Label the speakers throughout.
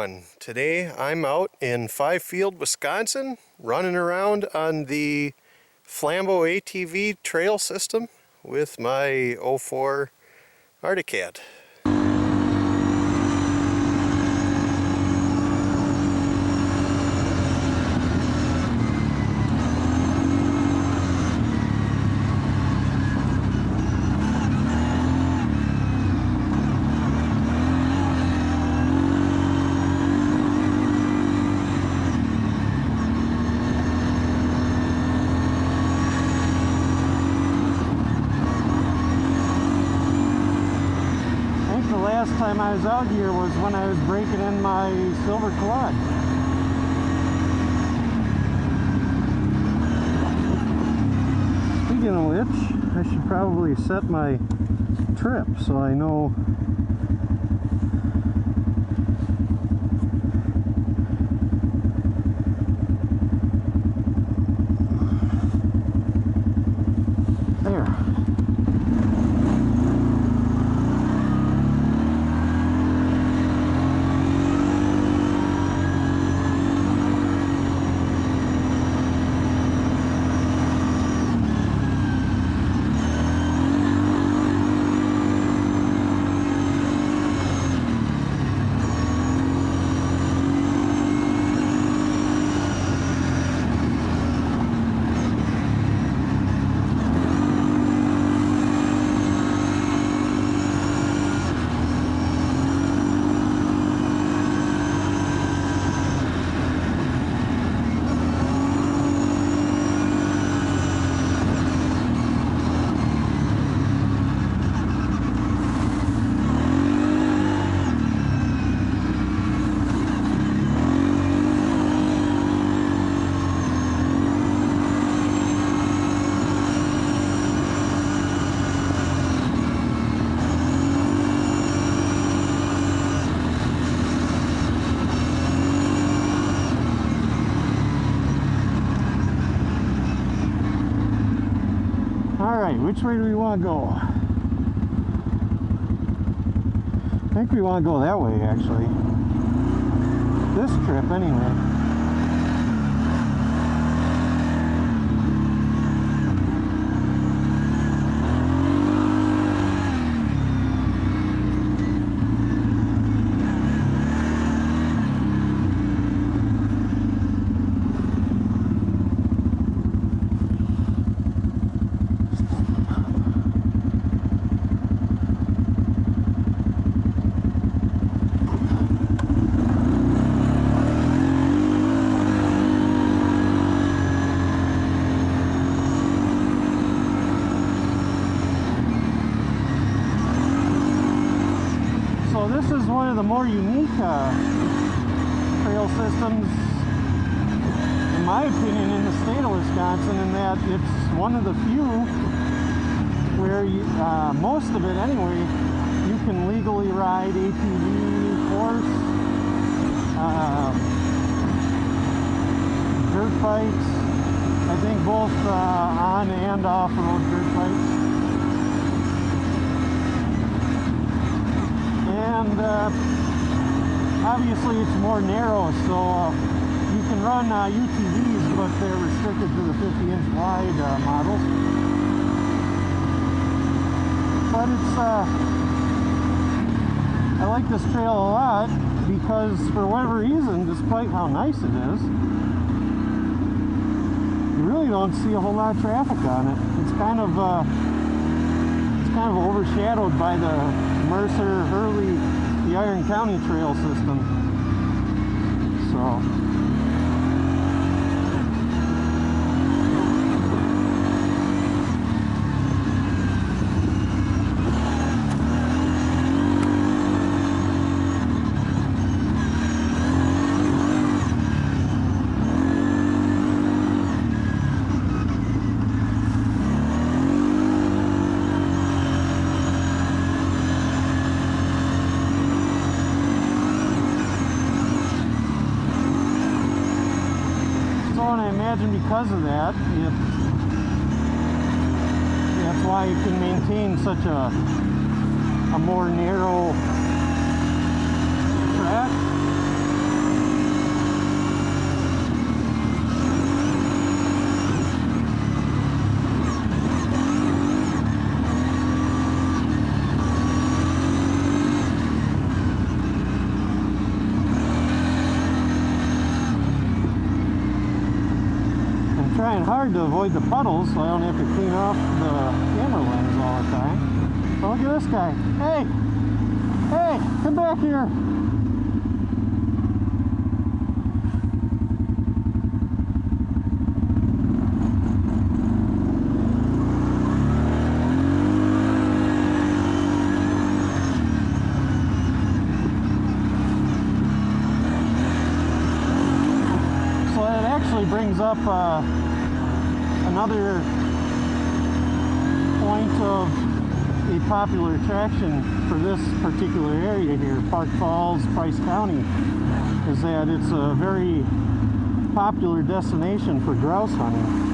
Speaker 1: everyone. Today I'm out in Fifield, Wisconsin, running around on the Flambeau ATV Trail System with my 04 etiquette.
Speaker 2: Last time I was out here was when I was breaking in my silver quad. Speaking of which, I should probably set my trip so I know there. Alright, which way do we want to go? I think we want to go that way, actually. This trip, anyway. So this is one of the more unique trail systems, in my opinion, in the state of Wisconsin, in that it's one of the few where you, most of it anyway, you can legally ride ATV, horse, dirt bikes. I think both on and off-road dirt bikes. And obviously it's more narrow, so you can run UTVs, but they're restricted to the 50-inch wide models. But it's, I like this trail a lot because for whatever reason, despite how nice it is, you really don't see a whole lot of traffic on it. It's kind of overshadowed by the Mercer, Hurley, the Iron County Trail System. So and I imagine because of that, that's why you can maintain such a more narrow track. hard to avoid the puddles so I don't have to clean off the camera lens all the time. But look at this guy. Hey! Hey! Come back here! Brings up another point of a popular attraction for this particular area here, Park Falls, Price County, is that it's a very popular destination for grouse hunting.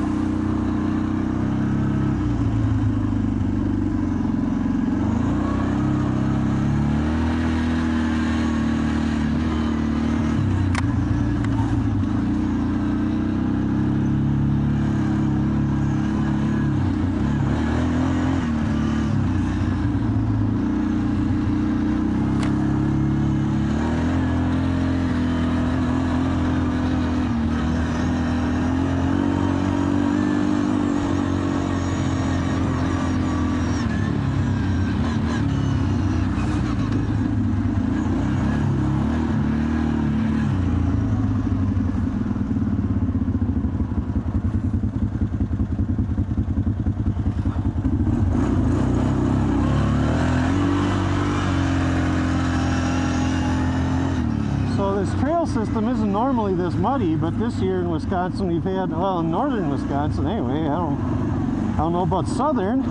Speaker 2: System isn't normally this muddy, but this year in Wisconsin we've had, well, in northern Wisconsin anyway, I don't know about southern,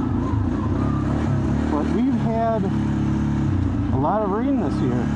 Speaker 2: but we've had a lot of rain this year.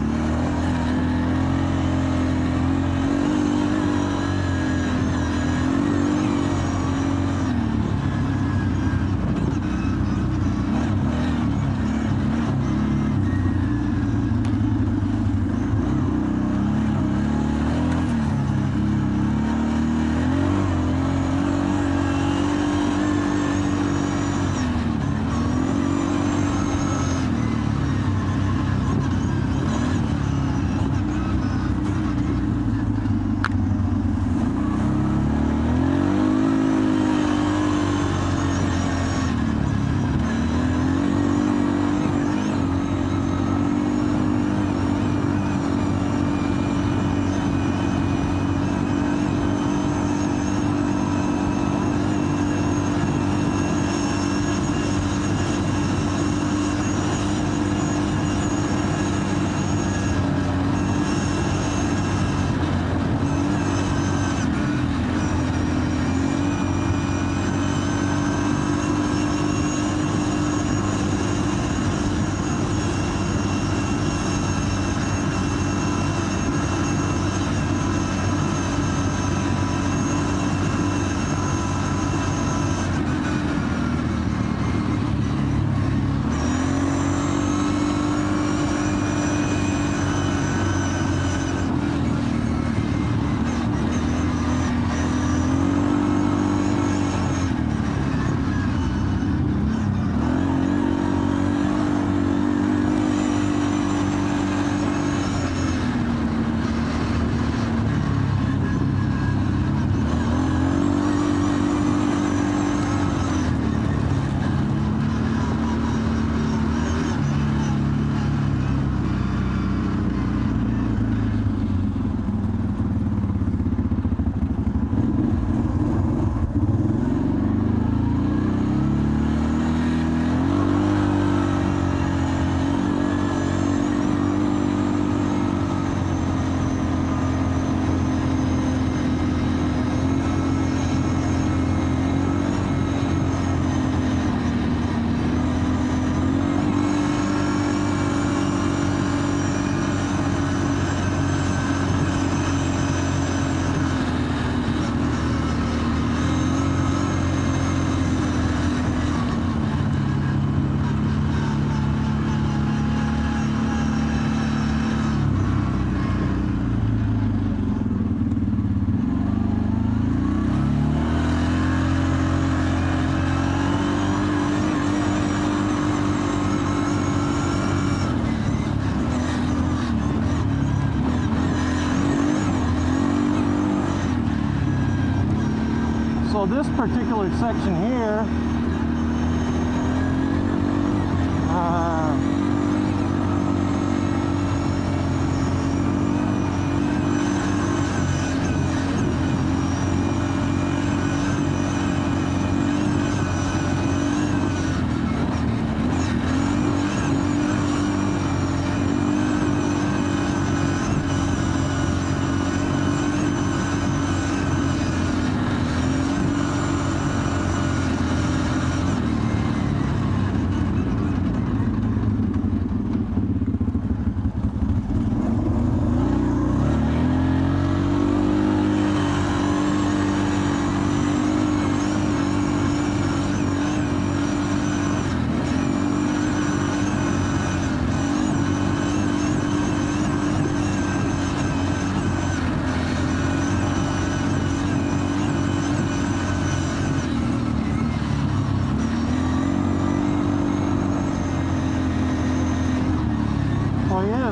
Speaker 2: this particular section here,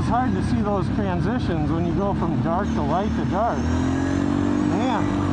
Speaker 2: it's hard to see those transitions when you go from dark to light to dark. Man.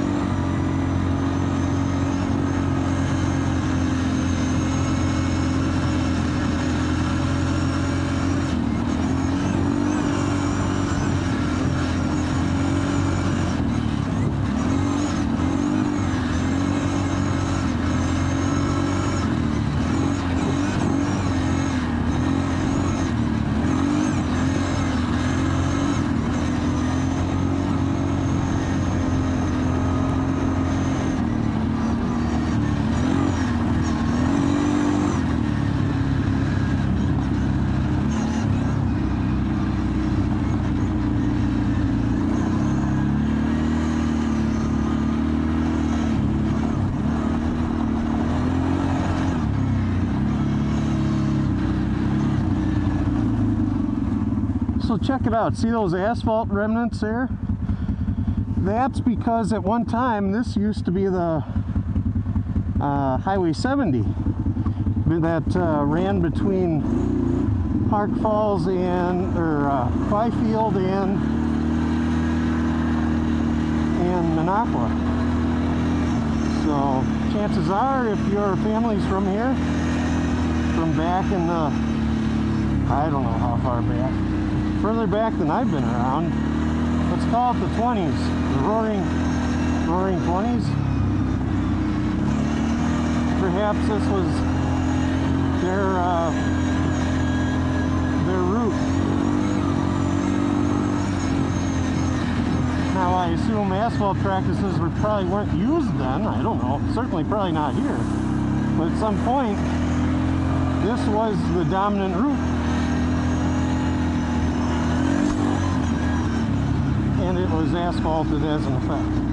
Speaker 2: So check it out, see those asphalt remnants there? That's because at one time this used to be the Highway 70 that ran between Park Falls and Fifield and Minocqua. So chances are, if your family's from here, from back in the, I don't know how far back, further back than I've been around, let's call it the 20s, the roaring 20s. Perhaps this was their route. Now I assume asphalt practices probably weren't used then. I don't know. Certainly probably not here. But at some point, this was the dominant route. And it was asphalted as an effect.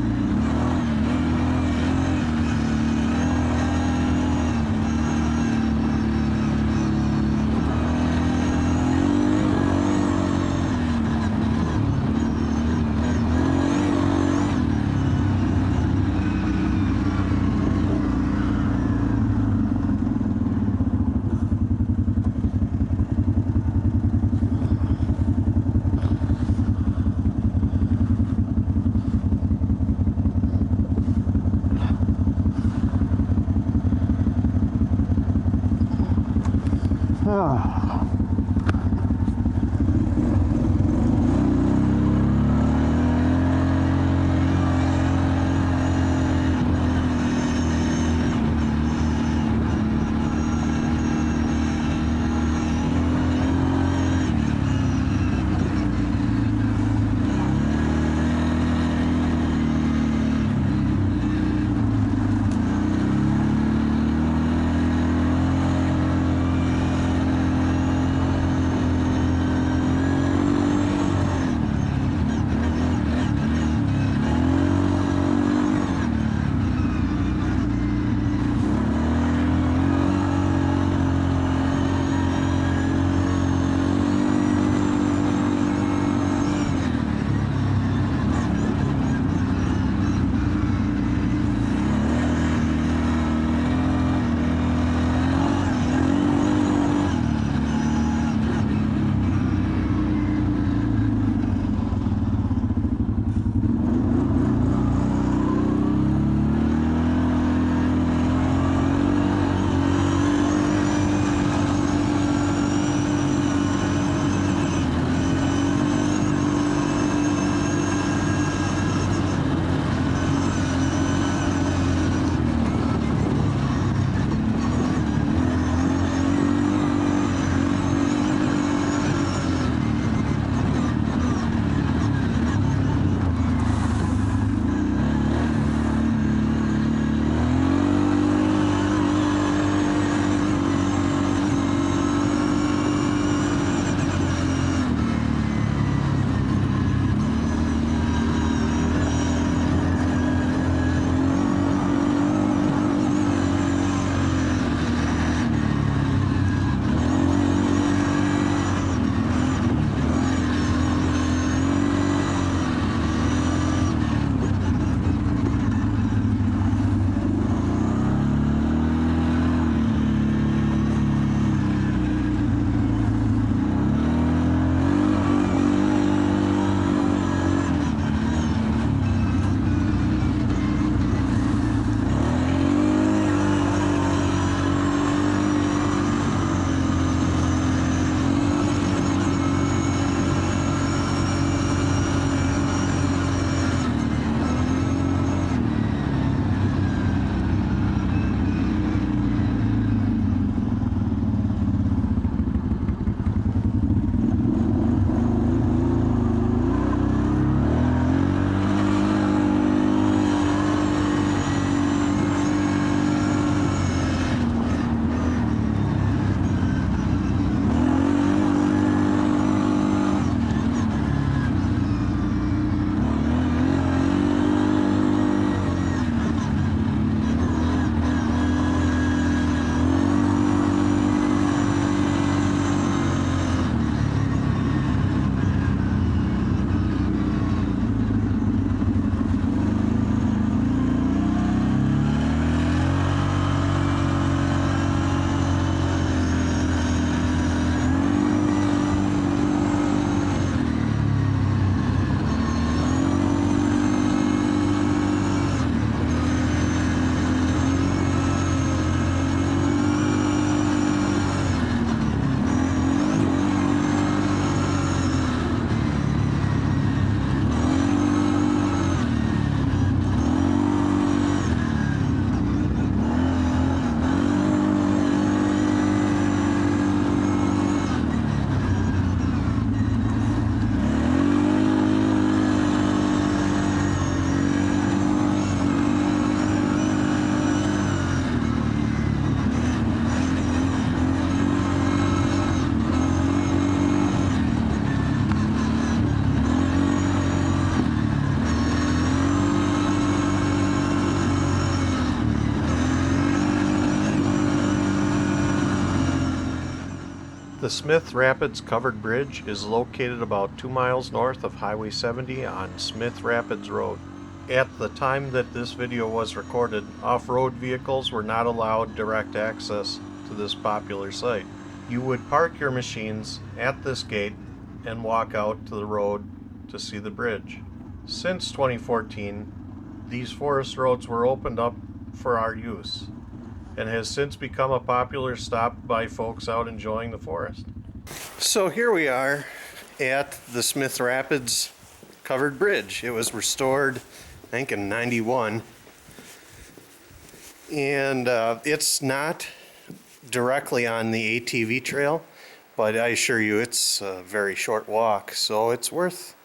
Speaker 1: The Smith Rapids Covered Bridge is located about 2 miles north of Highway 70 on Smith Rapids Road. At the time that this video was recorded, off-road vehicles were not allowed direct access to this popular site. You would park your machines at this gate and walk out to the road to see the bridge. Since 2014, these forest roads were opened up for our use and has since become a popular stop by folks out enjoying the forest. So here we are at the Smith Rapids Covered Bridge. It was restored, I think, in '91, and it's not directly on the ATV trail, but I assure you it's a very short walk, so it's worth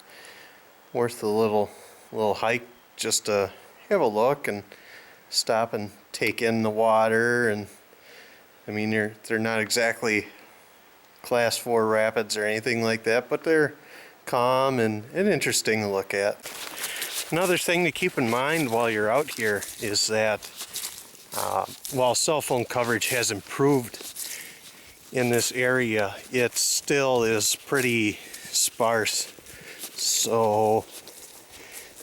Speaker 1: a little hike just to have a look and stop and take in the water. And I mean, they're not exactly class 4 rapids or anything like that, but they're calm and interesting to look at. Another thing to keep in mind while you're out here is that while cell phone coverage has improved in this area, it still is pretty sparse. So,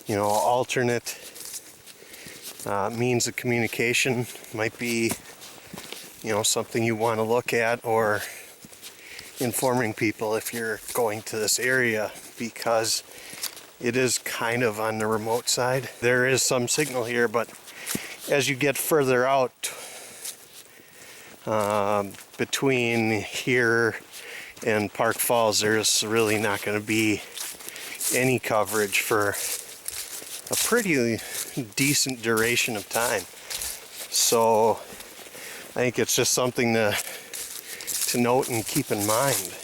Speaker 1: you know, alternate means of communication might be, you know, something you want to look at, or informing people if you're going to this area, because it is kind of on the remote side. There is some signal here, but as you get further out between here and Park Falls, there's really not going to be any coverage for a pretty decent duration of time. So I think it's just something to note and keep in mind.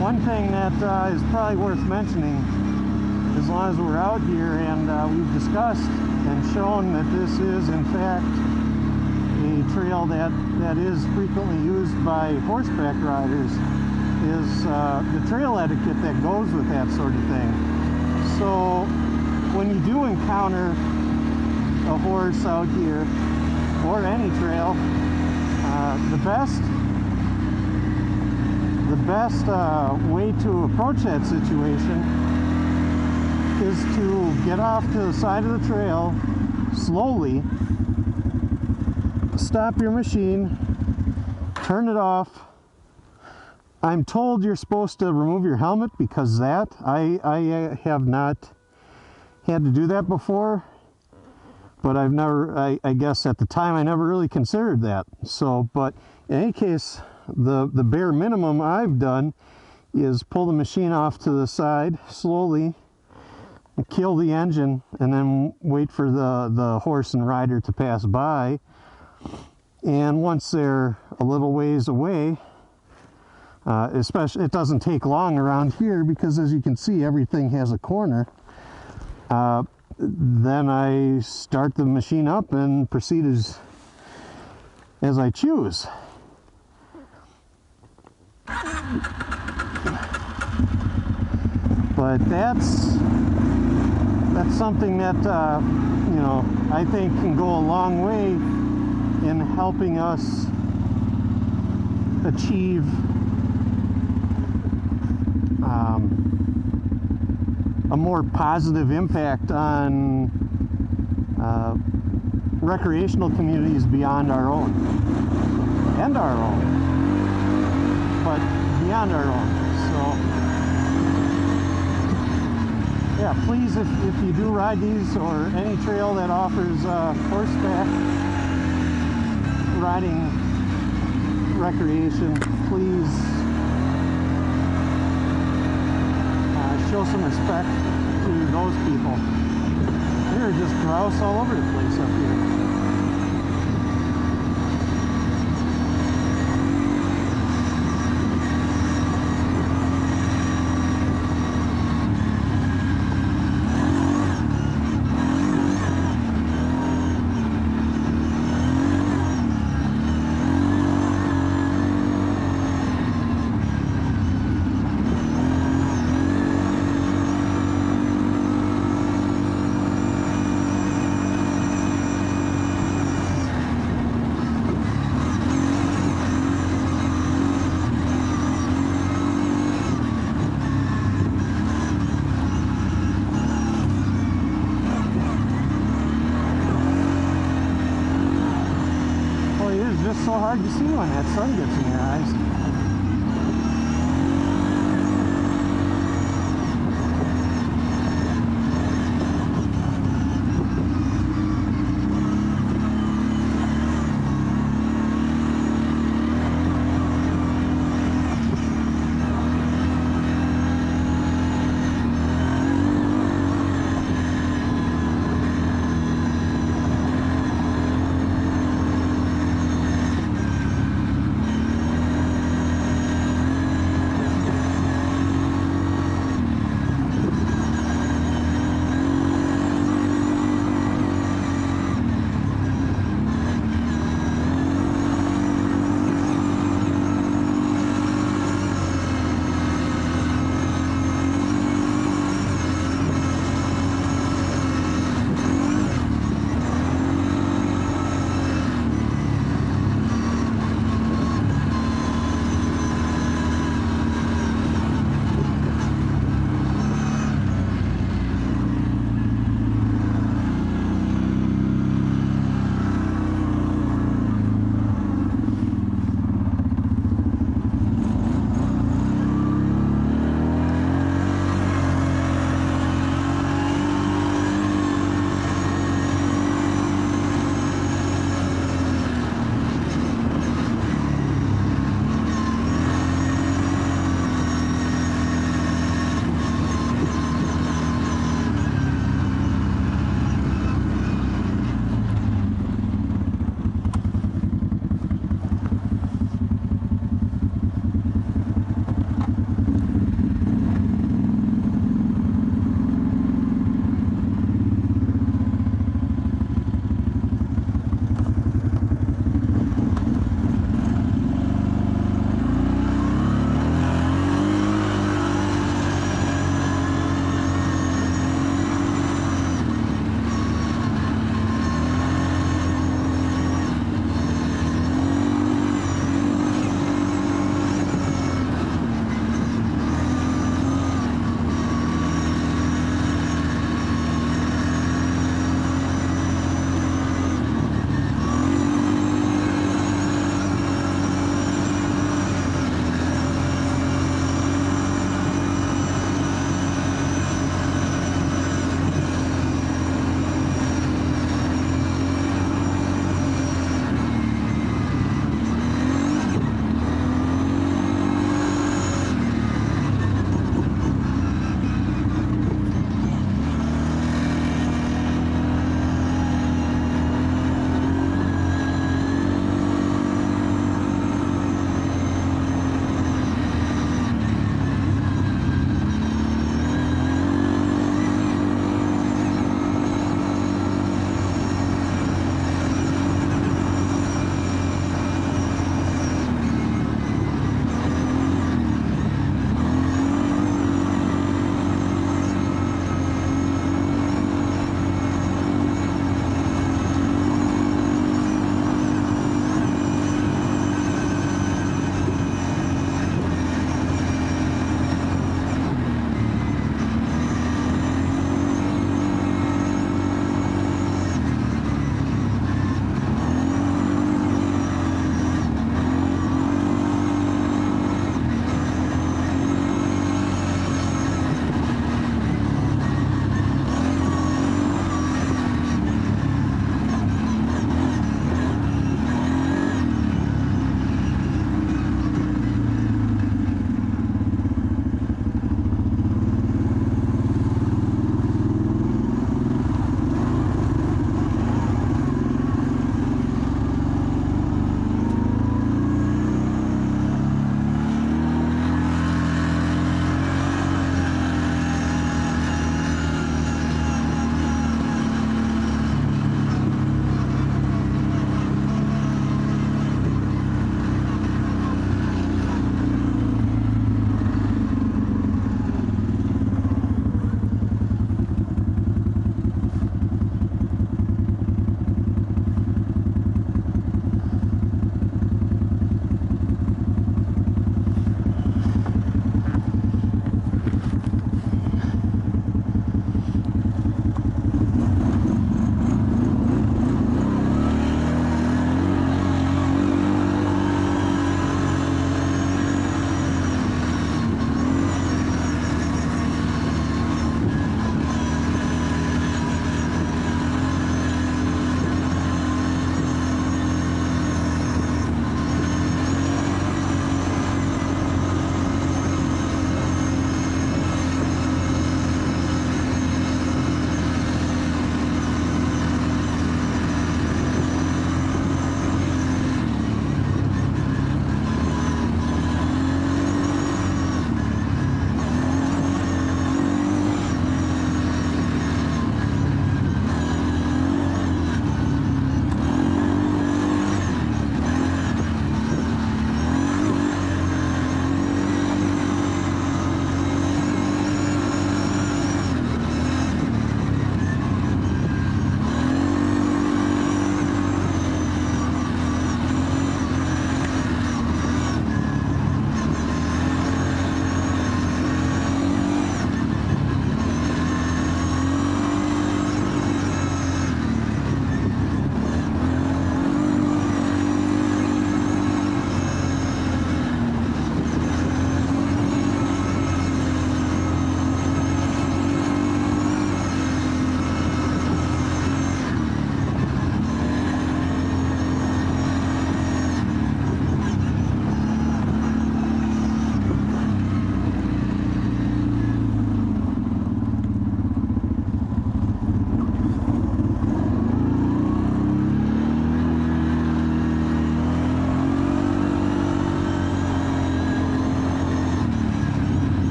Speaker 1: One thing that is probably worth mentioning, as long as we're out here and we've discussed and shown that this is in fact a trail that is frequently used by horseback riders, is the trail etiquette that goes with that sort of thing. So when you do encounter a horse out here or any trail, the best way to approach that situation is to get off to the side of the trail slowly, stop your machine, turn it off. I'm told you're supposed to remove your helmet because that I have not had to do that before, but I've never, I guess at the time I never really considered that. So, but in any case, the bare minimum I've done is pull the machine off to the side slowly, kill the engine, and then wait for the horse and rider to pass by. And once they're a little ways away,
Speaker 2: Especially, it doesn't take long around here because, as you can see, everything has a corner. Then I start the machine up and proceed as I choose. But that's something that you know, I think can go a long way in helping us achieve a more positive impact on recreational communities beyond our own, and our own, but beyond our own. So yeah, please, if you do ride these or any trail that offers horseback riding recreation, please show some respect to those people. There are just grouse all over the place up here. So hard to see when that sun gets in your eyes.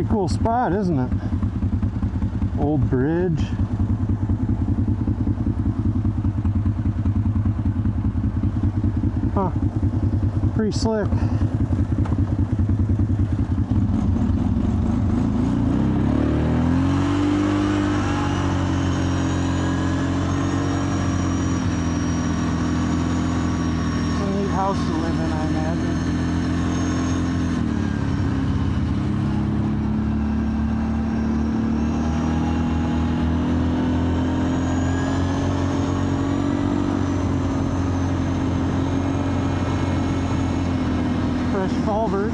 Speaker 2: Pretty cool spot, isn't it? Old bridge. Huh. Pretty slick. House to live in, I imagine. Fresh culvert.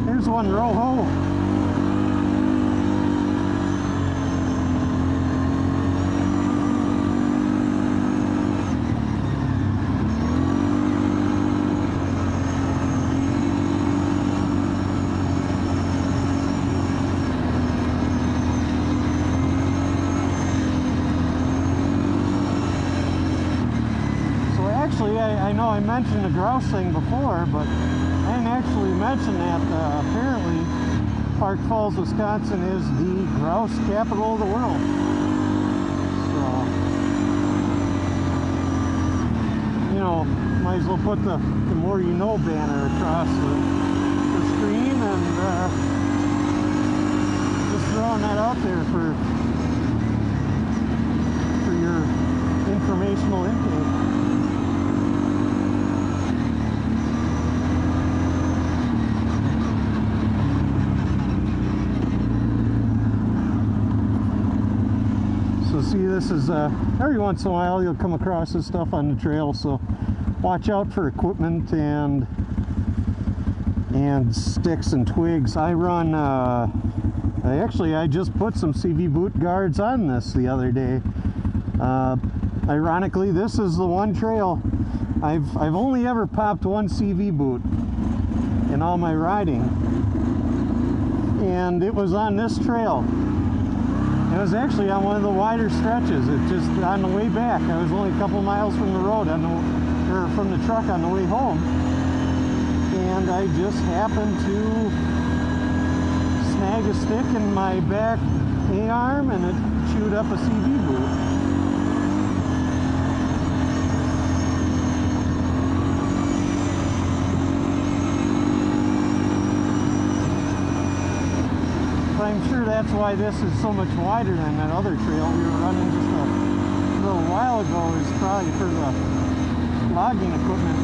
Speaker 2: Here's one row. So actually, I know I mentioned the grouse thing before, but I didn't actually mention that apparently Park Falls, Wisconsin is the grouse capital of the world. So, you know, might as well put the more you know banner across the screen, and just throwing that out there for your informational intake. See, this is every once in a while you'll come across this stuff on the trail, so watch out for equipment and sticks and twigs. I run I just put some CV boot guards on this the other day. Ironically, this is the one trail I've only ever popped one CV boot in all my riding, and it was on this trail. It was actually on one of the wider stretches. It just on the way back. I was only a couple miles from the road or from the truck on the way home, and I just happened to snag a stick in my back A-arm, and it chewed up a CV boot. I'm sure that's why this is so much wider than that other trail we were running just a little while ago. Is probably for the logging equipment.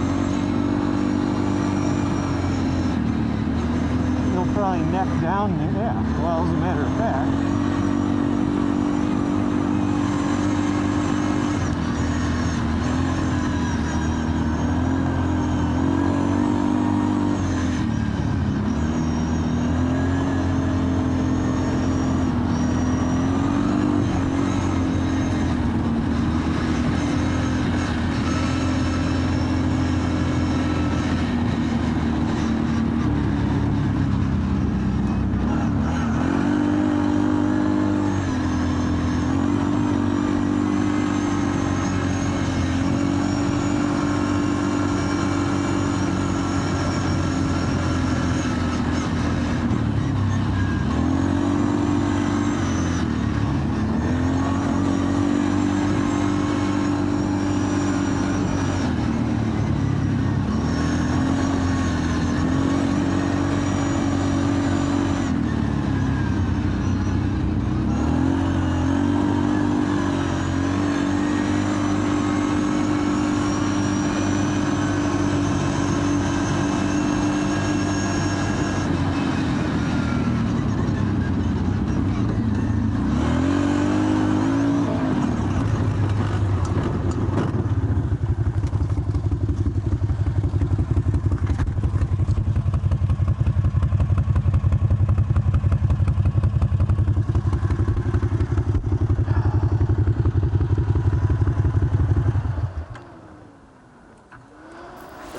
Speaker 2: They'll probably neck down there. Yeah, well, as a matter of fact.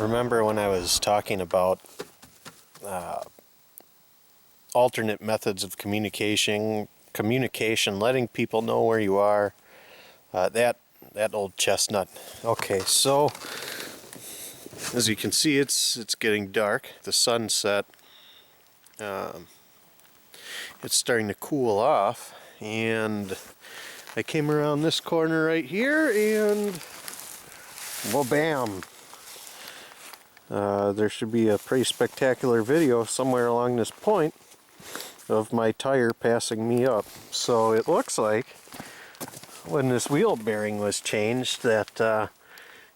Speaker 1: Remember when I was talking about alternate methods of communication, letting people know where you are, that old chestnut. Okay, so as you can see, it's getting dark. The sunset. It's starting to cool off, and I came around this corner right here, and well, bam! There should be a pretty spectacular video somewhere along this point of my tire passing me up. So it looks like when this wheel bearing was changed that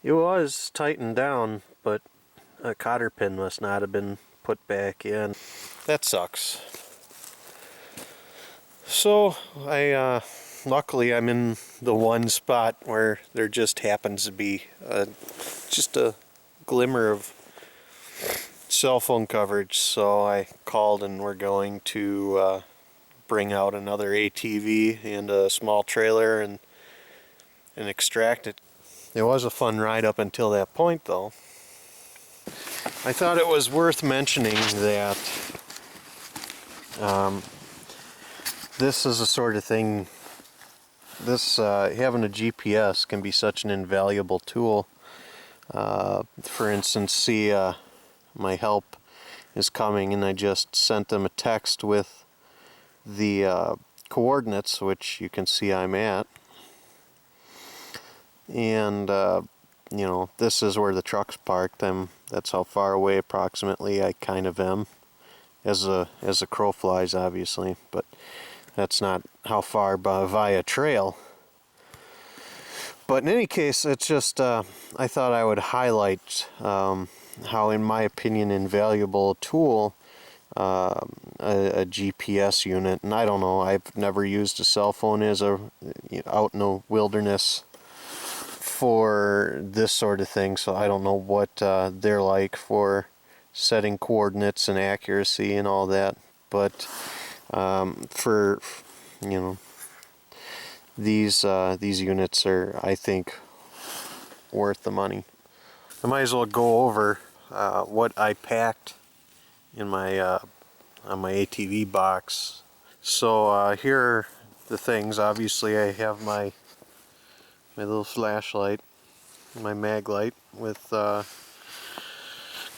Speaker 1: it was tightened down, but a cotter pin must not have been put back in. That sucks. So luckily I'm in the one spot where there just happens to be just a glimmer of cell phone coverage, so I called and we're going to bring out another ATV and a small trailer and extract it. It was a fun ride up until that point, though. I thought it was worth mentioning that this is the sort of thing, having a GPS can be such an invaluable tool. For instance, see, my help is coming, and I just sent them a text with the coordinates, which you can see I'm at. And you know, this is where the truck's parked. That's how far away approximately I kind of am, as a crow flies, obviously, but that's not how far via trail. But in any case, it's just I thought I would highlight how, in my opinion, invaluable a tool a GPS unit. And I don't know, I've never used a cell phone as out in the wilderness for this sort of thing, so I don't know what they're like for setting coordinates and accuracy and all that. But for these units are, I think, worth the money. I might as well go over what I packed in my on my ATV box. So here are the things. Obviously, I have my little flashlight, my mag light with a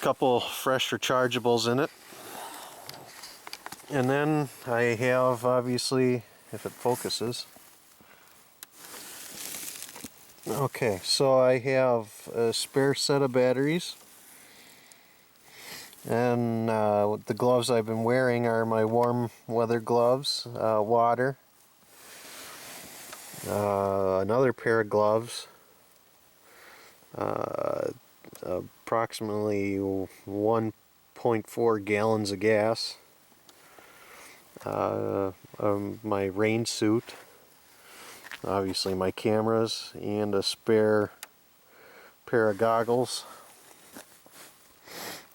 Speaker 1: couple fresh rechargeables in it. And then I have, obviously, if it focuses. Okay, so I have a spare set of batteries. And the gloves I've been wearing are my warm weather gloves, water. Another pair of gloves, approximately 1.4 gallons of gas, my rain suit, obviously my cameras, and a spare pair of goggles,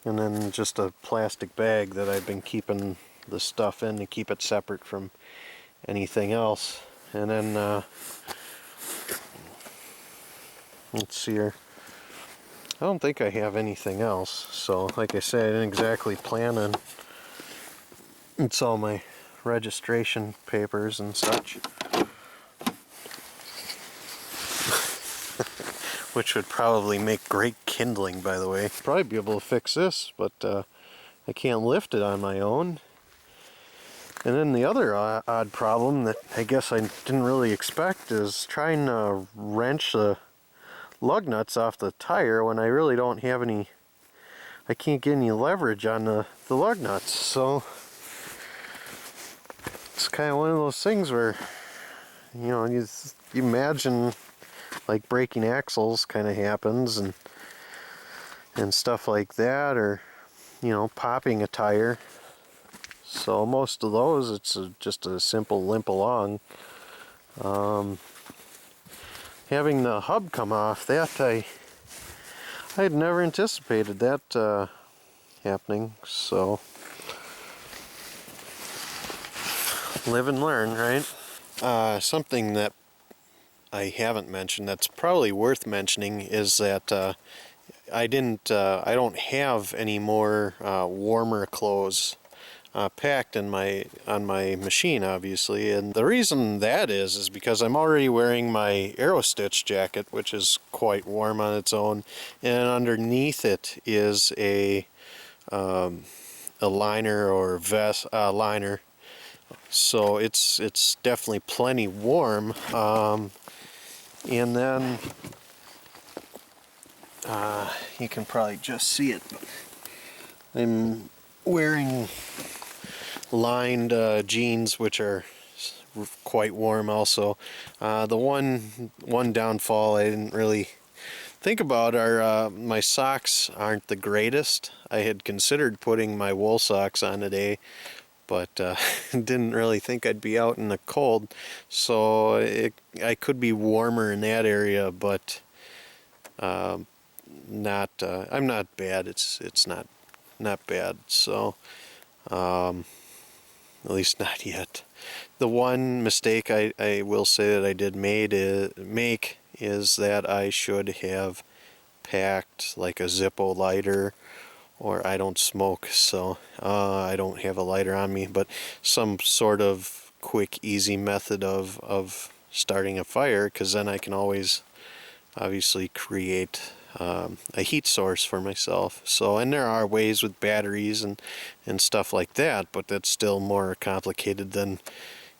Speaker 1: and then just a plastic bag that I've been keeping the stuff in to keep it separate from anything else. And then, let's see here. I don't think I have anything else. So, like I said, I didn't exactly plan on. It's all my registration papers and such. Which would probably make great kindling, by the way. Probably be able to fix this, but I can't lift it on my own. And then the other odd problem that I guess I didn't really expect is trying to wrench the lug nuts off the tire when I really don't have any, I can't get any leverage on the lug nuts. So it's kind of one of those things where, you imagine like breaking axles kind of happens and stuff like that, or, popping a tire. So most of those, it's just a simple limp along. Having the hub come off, that I had never anticipated that happening. So live and learn, right? Something that I haven't mentioned that's probably worth mentioning is that I don't have any more warmer clothes packed in on my machine, obviously, and the reason that is because I'm already wearing my Aerostitch jacket, which is quite warm on its own, and underneath it is a liner or vest liner, so it's definitely plenty warm. And then you can probably just see it. I'm wearing lined jeans, which are quite warm also. The one downfall I didn't really think about are my socks aren't the greatest. I had considered putting my wool socks on today, but didn't really think I'd be out in the cold, so I could be warmer in that area, but not I'm not bad. It's not bad, so at least not yet. The one mistake I will say that I did make is that I should have packed like a Zippo lighter, or I don't smoke, so I don't have a lighter on me, but some sort of quick, easy method of starting a fire, because then I can always obviously create a heat source for myself. So, and there are ways with batteries and stuff like that, but that's still more complicated than,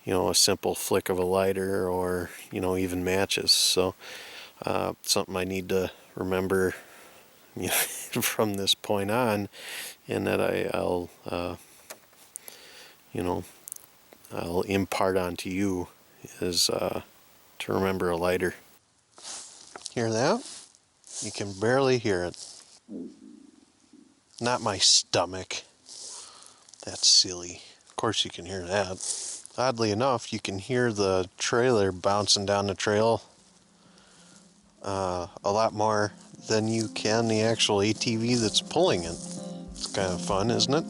Speaker 1: you know, a simple flick of a lighter, or, you know, even matches. So something I need to remember, you know, from this point on, and that I'll you know, I'll impart onto you, is to remember a lighter. Hear that? You can barely hear it. Not my stomach. That's silly. Of course you can hear that. Oddly enough, you can hear the trailer bouncing down the trail a lot more than you can the actual ATV that's pulling it. It's kind of fun, isn't it?